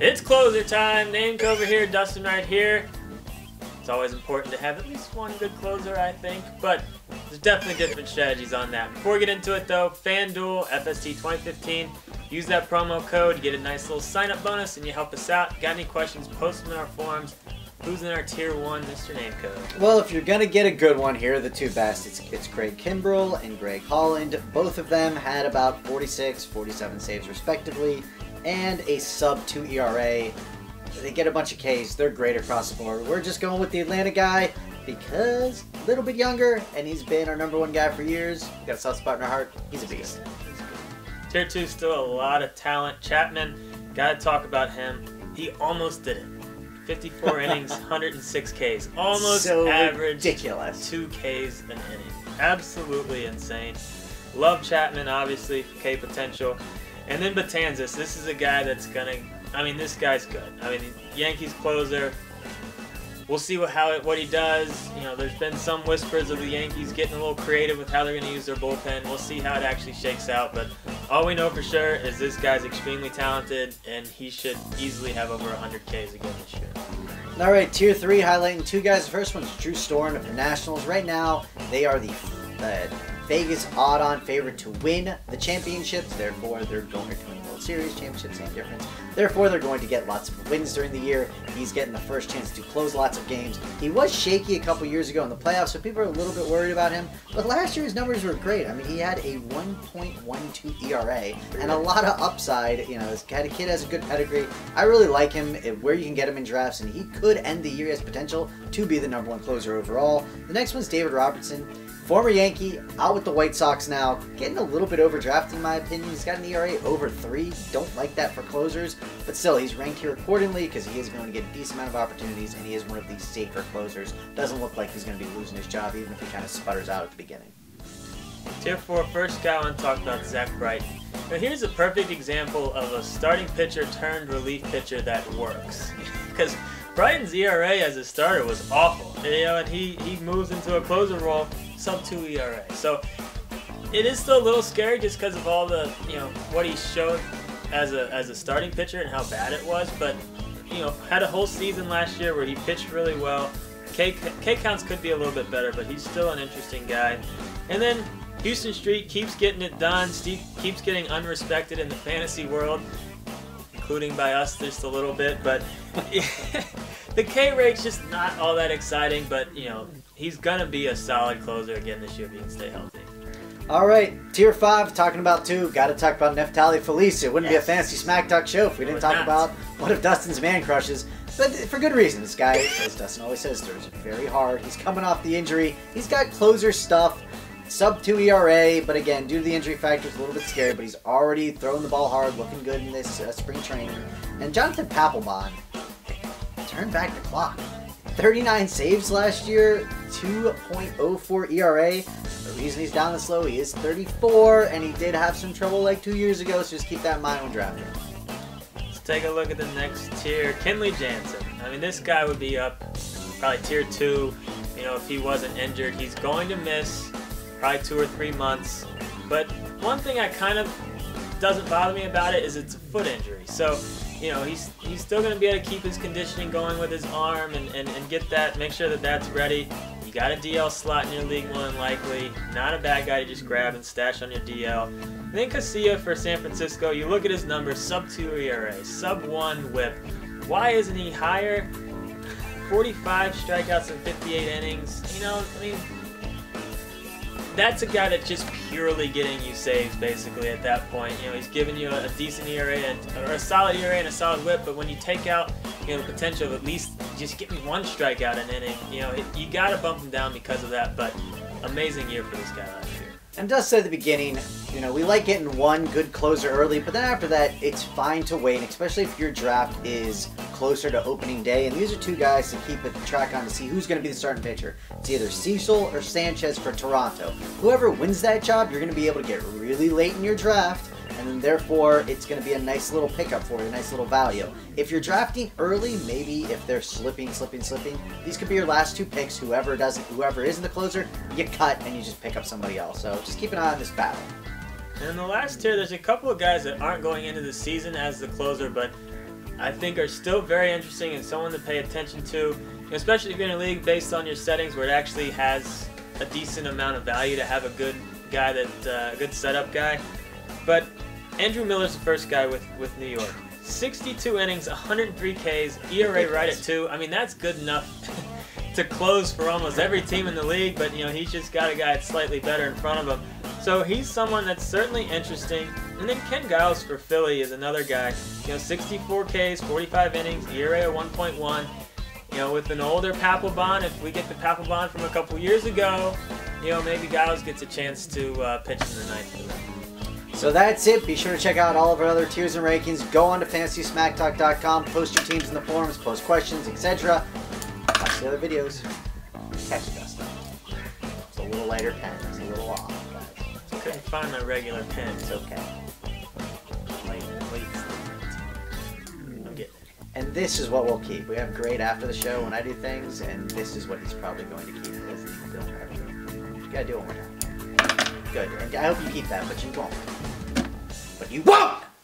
It's closer time. Name's over here, Dustin right here. It's always important to have at least one good closer, I think, but there's definitely different strategies on that. Before we get into it though, FanDuel FST 2015. Use that promo code, you get a nice little sign-up bonus, and you help us out. Got any questions, post them in our forums. Who's in our Tier 1 Mr. Namecode? Well, if you're going to get a good one, here are the two best. It's Craig Kimbrell and Greg Holland. Both of them had about 46, 47 saves respectively, and a sub-2 ERA. They get a bunch of Ks. They're great across the board. We're just going with the Atlanta guy because a little bit younger, and he's been our #1 guy for years. We got a soft spot in our heart. He's a beast. Tier 2, still a lot of talent. Chapman, gotta talk about him. He almost did it. 54 innings, 106 Ks. Almost so average ridiculous. 2 Ks an inning. Absolutely insane. Love Chapman, obviously, K potential. And then Betances. This is a guy that's gonna... I mean, this guy's good. I mean, Yankees closer. We'll see what he does. You know, there's been some whispers of the Yankees getting a little creative with how they're going to use their bullpen. We'll see how it actually shakes out. But all we know for sure is this guy's extremely talented, and he should easily have over 100 Ks again this year. All right, Tier 3, highlighting two guys. The first one's Drew Storen of the Nationals. Right now, they are the Vegas odd-on favorite to win the championships. Therefore, they're going to win the World Series championship, same difference. Therefore, they're going to get lots of wins during the year. He's getting the first chance to close lots of games. He was shaky a couple years ago in the playoffs, so people are a little bit worried about him. But last year, his numbers were great. I mean, he had a 1.12 ERA and a lot of upside. You know, this kid has a good pedigree. I really like him where you can get him in drafts, and he could end the year. He has potential to be the #1 closer overall. The next one's David Robertson. Former Yankee, out with the White Sox now, getting a little bit overdrafted in my opinion. He's got an ERA over 3. Don't like that for closers, but still, he's ranked here accordingly because he is going to get a decent amount of opportunities, and he is one of these safer closers. Doesn't look like he's going to be losing his job, even if he kind of sputters out at the beginning. Tier 4, first guy I want to talk about, Zach Britton. Now here's a perfect example of a starting pitcher turned relief pitcher that works. Because Britton's ERA as a starter was awful. You know, and he moves into a closer role, sub-2 ERA. So it is still a little scary just because of all the, you know, what he showed as a starting pitcher and how bad it was. But, you know, had a whole season last year where he pitched really well. K counts could be a little bit better, but he's still an interesting guy. And then Houston Street keeps getting it done. Steve keeps getting unrespected in the fantasy world, including by us just a little bit. But the K rate's just not all that exciting. But, you know, he's going to be a solid closer again this year if he can stay healthy. All right, Tier 5, talking about two. Got to talk about Neftali Feliz. It wouldn't be a Fantasy Smack Talk show if we didn't talk about one of Dustin's man crushes. But for good reason. This guy, as Dustin always says, throws it very hard. He's coming off the injury. He's got closer stuff. Sub-2 ERA, but again, due to the injury factor, it's a little bit scary, but he's already throwing the ball hard, looking good in this spring training. And Jonathan Papelbon turned back the clock. 39 saves last year, 2.04 ERA. The reason he's down this low, he is 34, and he did have some trouble like 2 years ago, so just keep that in mind when drafting. Let's take a look at the next tier. Kenley Jansen. I mean, this guy would be up probably Tier 2, you know, if he wasn't injured. He's going to miss probably 2 or 3 months. But one thing I kind of doesn't bother me about it is it's a foot injury. So, you know, he's still going to be able to keep his conditioning going with his arm and get that, make sure that that's ready. You got a DL slot in your league more than likely. Not a bad guy to just grab and stash on your DL. And then Casilla for San Francisco, you look at his numbers, sub-2 ERA, sub-1 whip. Why isn't he higher? 45 strikeouts in 58 innings. You know, I mean, that's a guy that's just purely getting you saves, basically, at that point. You know, he's giving you a decent ERA or a solid ERA and a solid whip, but when you take out, you know, the potential of at least just get me 1 strikeout an inning, you know, you got to bump him down because of that, but amazing year for this guy last year. And Dust said at the beginning, you know, we like getting one good closer early, but then after that, it's fine to wait, especially if your draft is closer to opening day. And these are two guys to keep a track on to see who's going to be the starting pitcher. It's either Cecil or Sanchez for Toronto. Whoever wins that job, you're going to be able to get really late in your draft, and then therefore it's going to be a nice little pickup for you, a nice little value. If you're drafting early, maybe if they're slipping, these could be your last 2 picks. Whoever isn't the closer, you cut and you just pick up somebody else. So just keep an eye on this battle. And in the last tier, there's a couple of guys that aren't going into the season as the closer, but I think are still very interesting and someone to pay attention to, especially if you're in a league based on your settings where it actually has a decent amount of value to have a good guy, a good setup guy. But Andrew Miller's the first guy with New York. 62 innings, 103 Ks, ERA right at 2. I mean, that's good enough to close for almost every team in the league, but he's just got a guy that's slightly better in front of him. So he's someone that's certainly interesting. And then Ken Giles for Philly is another guy. 64 Ks, 45 innings, ERA of 1.1. With an older Papelbon, if we get the Papelbon from a couple years ago, maybe Giles gets a chance to pitch in the ninth for them. So that's it. Be sure to check out all of our other tiers and rankings. Go on to FantasySmackTalk.com, post your teams in the forums, post questions, etc. Watch the other videos. Catch us. It's a little lighter pen. It's a little off, guys. I couldn't find my regular pen. It's okay. Wait. I'm getting it. And this is what we'll keep. We have grade after the show when I do things, and this is what he's probably going to keep because he's still You gotta do it one more time. Good. And I hope you keep that, but you won't. But you won't!